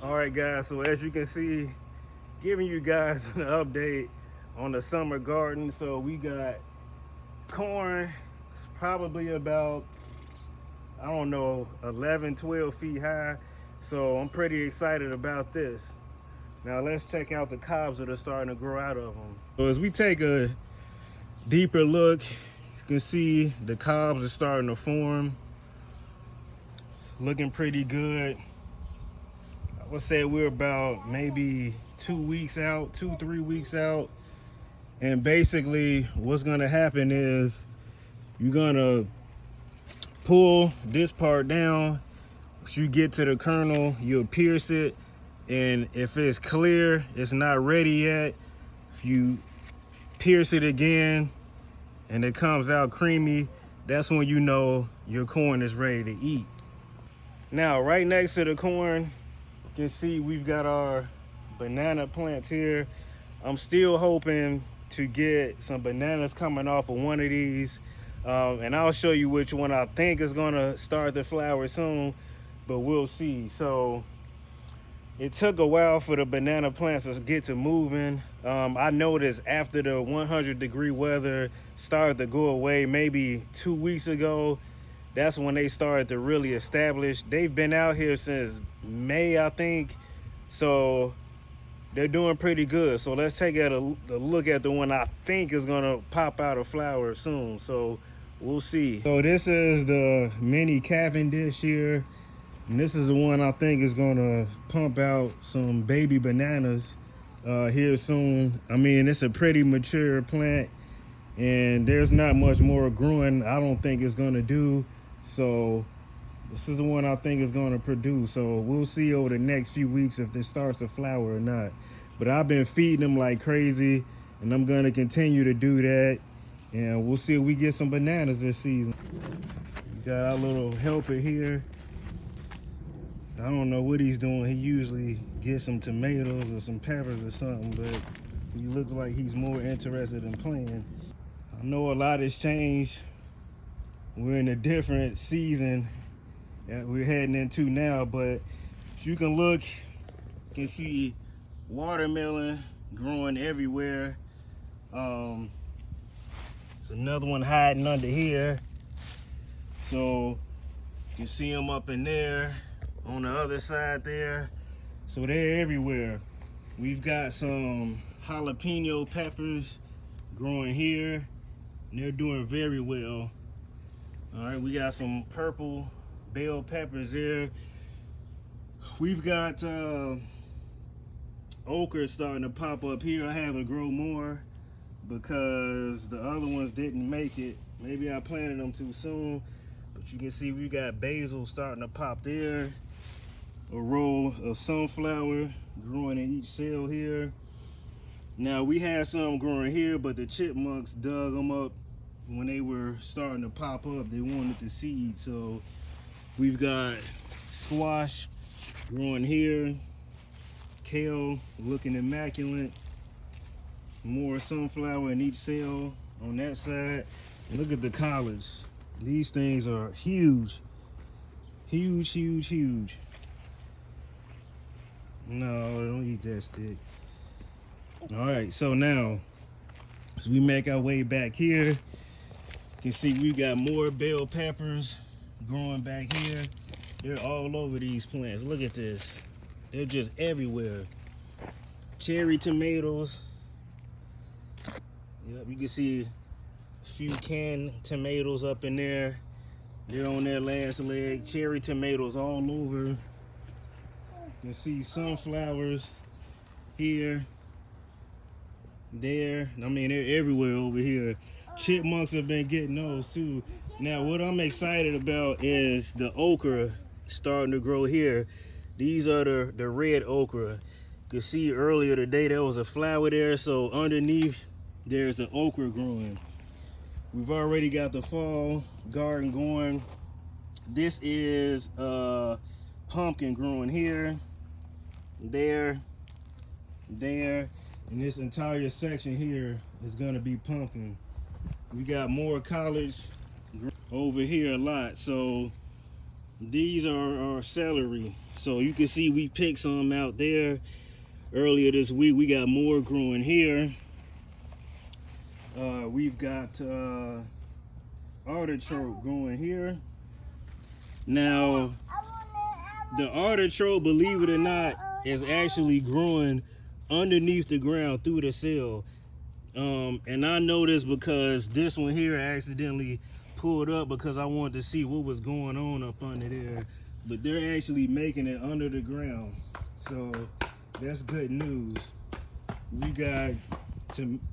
All right, guys, so as you can see, giving you guys an update on the summer garden. So we got corn. It's probably about, I don't know, 11, 12 feet high. So I'm pretty excited about this. Now let's check out the cobs that are starting to grow out of them. So as we take a deeper look, you can see the cobs are starting to form. Looking pretty good. I would say we're about maybe 2 weeks out, 2-3 weeks out. And basically what's gonna happen is you're gonna pull this part down. Once you get to the kernel, you'll pierce it. And if it's clear, it's not ready yet, if you pierce it again and it comes out creamy, that's when you know your corn is ready to eat. Now, right next to the corn, you can see we've got our banana plants here. I'm still hoping to get some bananas coming off of one of these. And I'll show you which one I think is gonna start to flower soon, but we'll see. So it took a while for the banana plants to get to moving. I noticed after the 100-degree weather started to go away, maybe 2 weeks ago, that's when they started to really establish. They've been out here since May, I think. So they're doing pretty good. So let's take a look at the one I think is gonna pop out a flower soon. So we'll see. So this is the mini Cavendish here. And this is the one I think is gonna pump out some baby bananas here soon. I mean, it's a pretty mature plant and there's not much more growing I don't think it's gonna do. So this is the one I think is gonna produce. So we'll see over the next few weeks if this starts to flower or not. But I've been feeding them like crazy and I'm gonna continue to do that. And we'll see if we get some bananas this season. We got our little helper here. I don't know what he's doing. He usually gets some tomatoes or some peppers or something, but he looks like he's more interested in playing. I know a lot has changed. We're in a different season that we're heading into now, but as you can look, you can see watermelon growing everywhere. There's another one hiding under here. So you can see them up in there. On the other side there, so they're everywhere. We've got some jalapeno peppers growing here and they're doing very well. All right, we got some purple bell peppers there. We've got okra starting to pop up here. I had to grow more because the other ones didn't make it. Maybe I planted them too soon, but you can see we got basil starting to pop there. A row of sunflower growing in each cell here. Now we had some growing here, but the chipmunks dug them up when they were starting to pop up. They wanted the seed. So we've got squash growing here, kale looking immaculate, more sunflower in each cell on that side. And look at the collards. These things are huge, huge, huge, huge. No, don't eat that stick. All right, so now as we make our way back here, you can see we got more bell peppers growing back here. They're all over these plants. Look at this. They're just everywhere. Cherry tomatoes. Yep, you can see a few canned tomatoes up in there. They're on their last leg. Cherry tomatoes all over. You can see sunflowers here, there. I mean, they're everywhere over here. Chipmunks have been getting those too. Now, what I'm excited about is the okra starting to grow here. These are the red okra. You can see earlier today there was a flower there, so underneath there's an okra growing. We've already got the fall garden going. This is pumpkin growing here, there, and this entire section here is gonna be pumpkin. We got more collards over here a lot. So These are our celery. So you can see we picked some out there earlier this week. We got more growing here. We've got artichoke growing here. Now, the artichoke, believe it or not, is actually growing underneath the ground through the cell. And I know this because this one here I accidentally pulled up because I wanted to see what was going on up under there. But they're actually making it under the ground. So that's good news. We got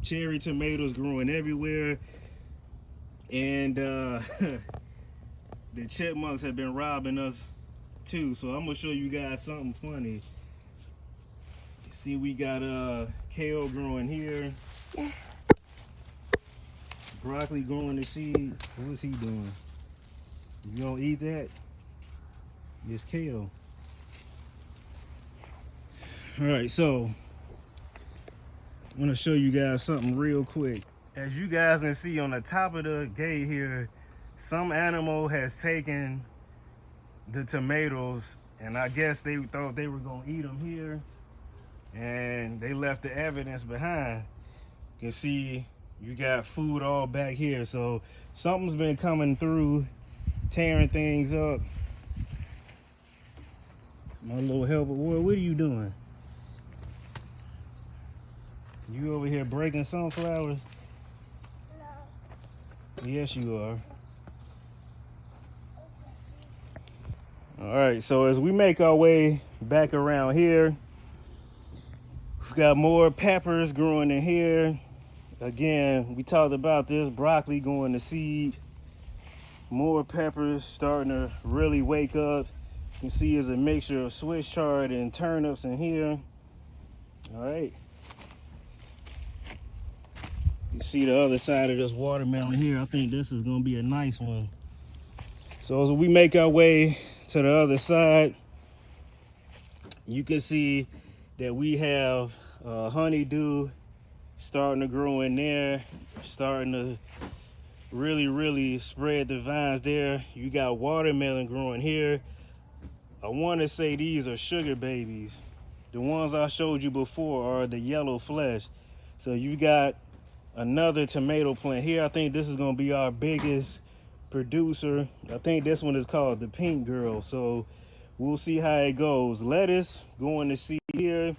cherry tomatoes growing everywhere. And the chipmunks have been robbing us too. So I'm gonna show you guys something funny. See, we got kale growing here. Broccoli growing the seed. What's he doing? You gonna eat that? It's kale. Alright, so I'm gonna show you guys something real quick. As you guys can see on the top of the gate here, some animal has taken the tomatoes, and I guess they thought they were gonna eat them here, and they left the evidence behind. You can see you got food all back here, so something's been coming through, tearing things up. My little helper, boy, what are you doing? You over here breaking sunflowers? No. Yes, you are. All right, so as we make our way back around here, we've got more peppers growing in here. Again, we talked about this, broccoli going to seed. More peppers starting to really wake up. You can see it's a mixture of Swiss chard and turnips in here. All right. You see the other side of this watermelon here. I think this is gonna be a nice one. So as we make our way to the other side, you can see that we have honeydew starting to grow in there, starting to really spread the vines there. You got watermelon growing here. I want to say these are sugar babies. The ones I showed you before are the yellow flesh. So you got another tomato plant here. I think this is going to be our biggest producer. I think this one is called the Pink Girl. So we'll see how it goes. Lettuce going to seed here.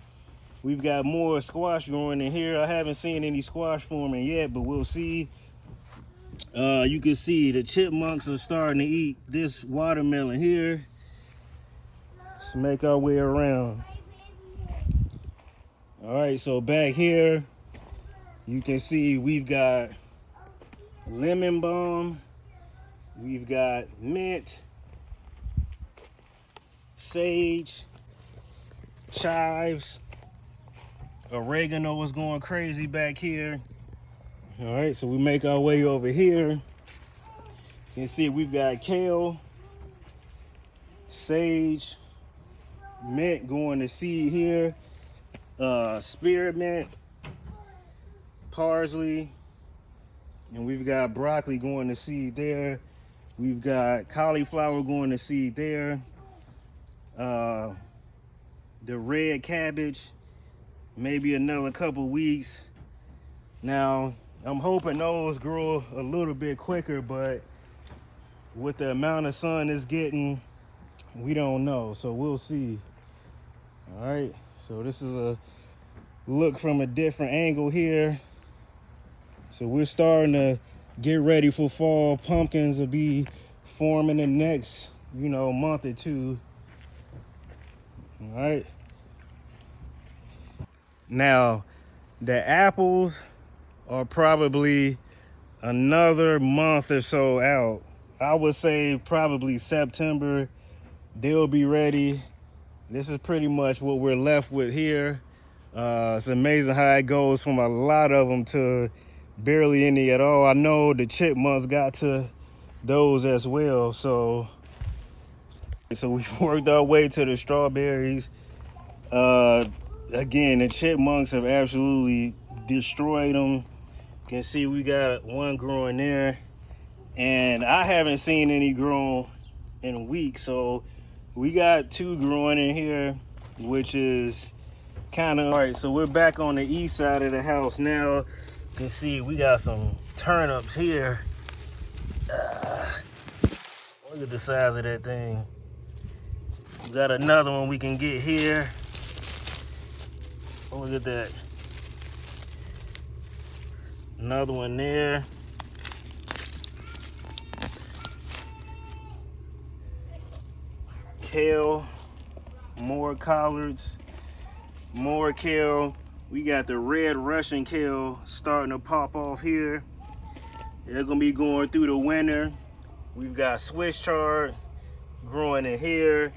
We've got more squash growing in here. I haven't seen any squash forming yet, but we'll see. You can see the chipmunks are starting to eat this watermelon here. Let's make our way around. All right, so back here, you can see we've got lemon balm, we've got mint, sage, chives, oregano is going crazy back here. All right, so we make our way over here. You can see we've got kale, sage, mint going to seed here, spearmint, parsley, and we've got broccoli going to seed there. We've got cauliflower going to seed there. The red cabbage, maybe another couple weeks. Now, I'm hoping those grow a little bit quicker, but with the amount of sun it's getting, we don't know, so we'll see. All right, so this is a look from a different angle here. So we're starting to get ready for fall. Pumpkins will be forming the next, month or two. All right. Now, the apples are probably another month or so out. I would say probably September, they'll be ready. This is pretty much what we're left with here. It's amazing how it goes from a lot of them to barely any at all. I know the chipmunks got to those as well. So we've worked our way to the strawberries. Again, the chipmunks have absolutely destroyed them. You can see we got one growing there, and I haven't seen any grown in a week. So we got 2 growing in here, which is kind of all right. So we're back on the east side of the house now. You can see we got some turnips here. Look at the size of that thing. We got another one we can get here. Oh, look at that. Another one there. Kale, more collards, more kale. We got the red Russian kale starting to pop off here. They're gonna be going through the winter. We've got Swiss chard growing in here.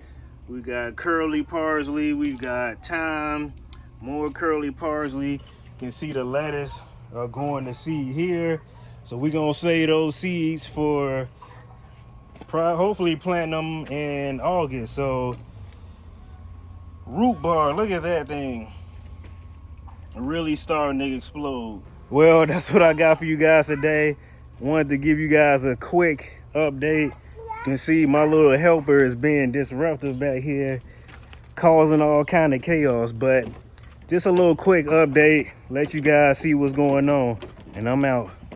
We got curly parsley. We've got thyme, more curly parsley. You can see the lettuce are going to seed here. So we're gonna save those seeds for hopefully planting them in August. So root bar, look at that thing. Really starting to explode. Well, that's what I got for you guys today. Wanted to give you guys a quick update. You can see my little helper is being disruptive back here, causing all kind of chaos, but just a little quick update, let you guys see what's going on, and I'm out.